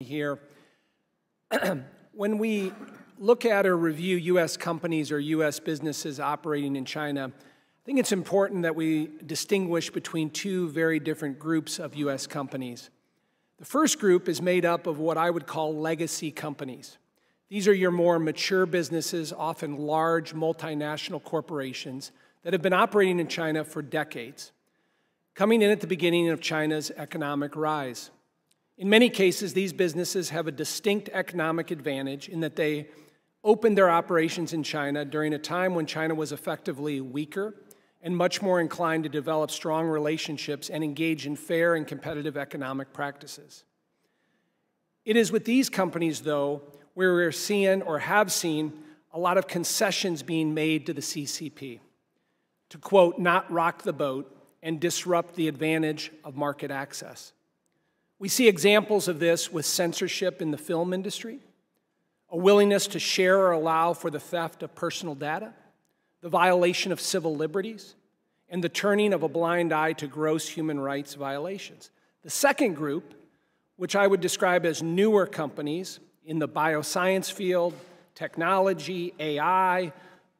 Here. When we look at or review U.S. companies or U.S. businesses operating in China, I think it's important that we distinguish between two very different groups of U.S. companies. The first group is made up of what I would call legacy companies. These are your more mature businesses, often large multinational corporations that have been operating in China for decades, coming in at the beginning of China's economic rise. In many cases, these businesses have a distinct economic advantage in that they opened their operations in China during a time when China was effectively weaker and much more inclined to develop strong relationships and engage in fair and competitive economic practices. It is with these companies, though, where we're seeing or have seen a lot of concessions being made to the CCP to, quote, not rock the boat and disrupt the advantage of market access. We see examples of this with censorship in the film industry, a willingness to share or allow for the theft of personal data, the violation of civil liberties, and the turning of a blind eye to gross human rights violations. The second group, which I would describe as newer companies in the bioscience field, technology, AI,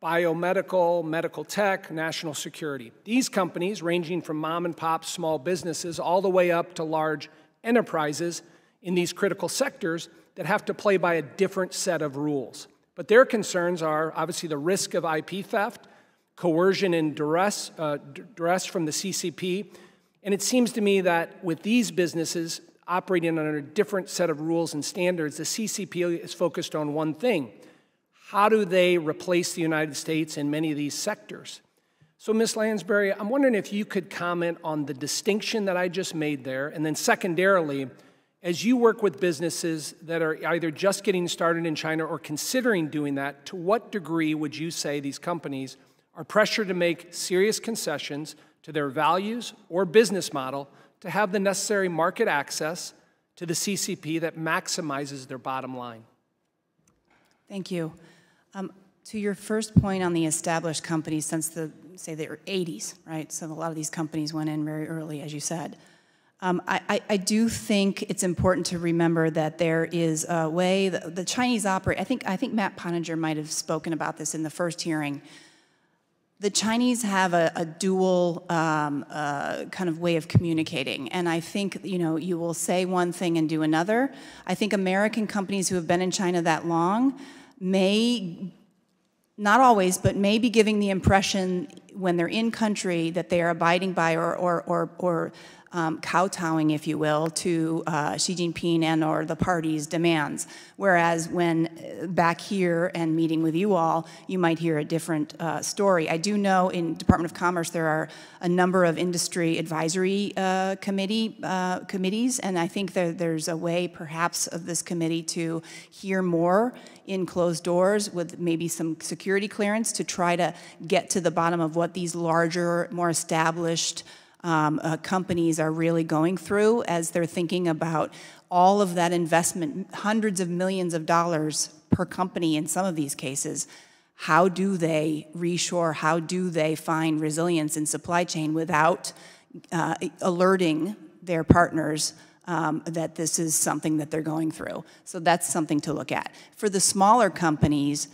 biomedical, medical tech, national security. These companies, ranging from mom and pop small businesses all the way up to large enterprises in these critical sectors that have to play by a different set of rules. But their concerns are obviously the risk of IP theft, coercion and duress from the CCP, and it seems to me that with these businesses operating under a different set of rules and standards, the CCP is focused on one thing: how do they replace the United States in many of these sectors? So, Ms. Lansbury, I'm wondering if you could comment on the distinction that I just made there, and then secondarily, as you work with businesses that are either just getting started in China or considering doing that, to what degree would you say these companies are pressured to make serious concessions to their values or business model to have the necessary market access to the CCP that maximizes their bottom line? Thank you. To your first point on the established companies since the 80s, right? So a lot of these companies went in very early, as you said. I do think it's important to remember that there is a way that the Chinese operate. I think Matt Pottinger might have spoken about this in the first hearing. The Chinese have a dual kind of way of communicating, and I think you will say one thing and do another. I think American companies who have been in China that long may, not always, but may be giving the impression when they're in country that they are abiding by or kowtowing, if you will, to Xi Jinping and or the party's demands. Whereas when back here and meeting with you all, you might hear a different story. I do know in Department of Commerce there are a number of industry advisory committees, and I think there's a way perhaps of this committee to hear more in closed doors with maybe some security clearance to try to get to the bottom of what these larger, more established companies are really going through as they're thinking about all of that investment, hundreds of millions of dollars per company in some of these cases. How do they reshore? How do they find resilience in supply chain without alerting their partners that this is something that they're going through? So that's something to look at. For the smaller companies,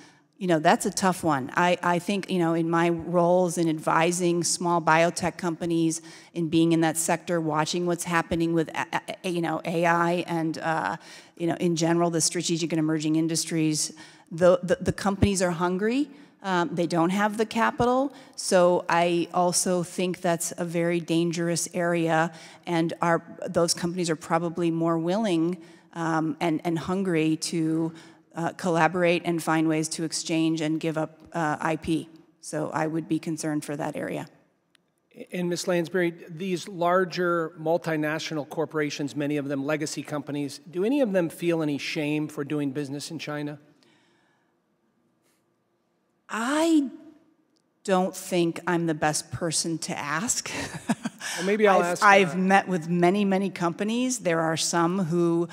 that's a tough one. I think, in my roles in advising small biotech companies, in being in that sector, watching what's happening with, AI and, in general, the strategic and emerging industries, the companies are hungry. They don't have the capital. So I also think that's a very dangerous area, and those companies are probably more willing and hungry to collaborate and find ways to exchange and give up IP. So I would be concerned for that area. And Ms. Lansbury, these larger multinational corporations, many of them legacy companies, do any of them feel any shame for doing business in China? I don't think I'm the best person to ask. Well, maybe I'll ask. I've met with many, many companies. There are some who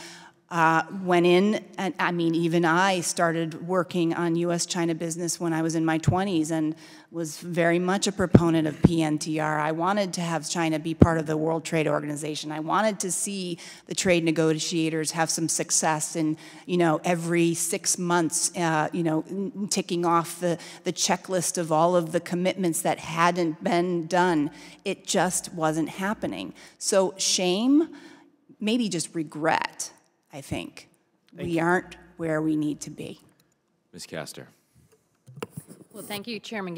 Went in, and I mean, even I started working on U.S.-China business when I was in my 20s and was very much a proponent of PNTR. I wanted to have China be part of the World Trade Organization. I wanted to see the trade negotiators have some success in, you know, every 6 months, you know, ticking off the checklist of all of the commitments that hadn't been done. It just wasn't happening. So shame, maybe just regret. I think. We aren't where we need to be. Ms. Castor. Well, thank you, Chairman.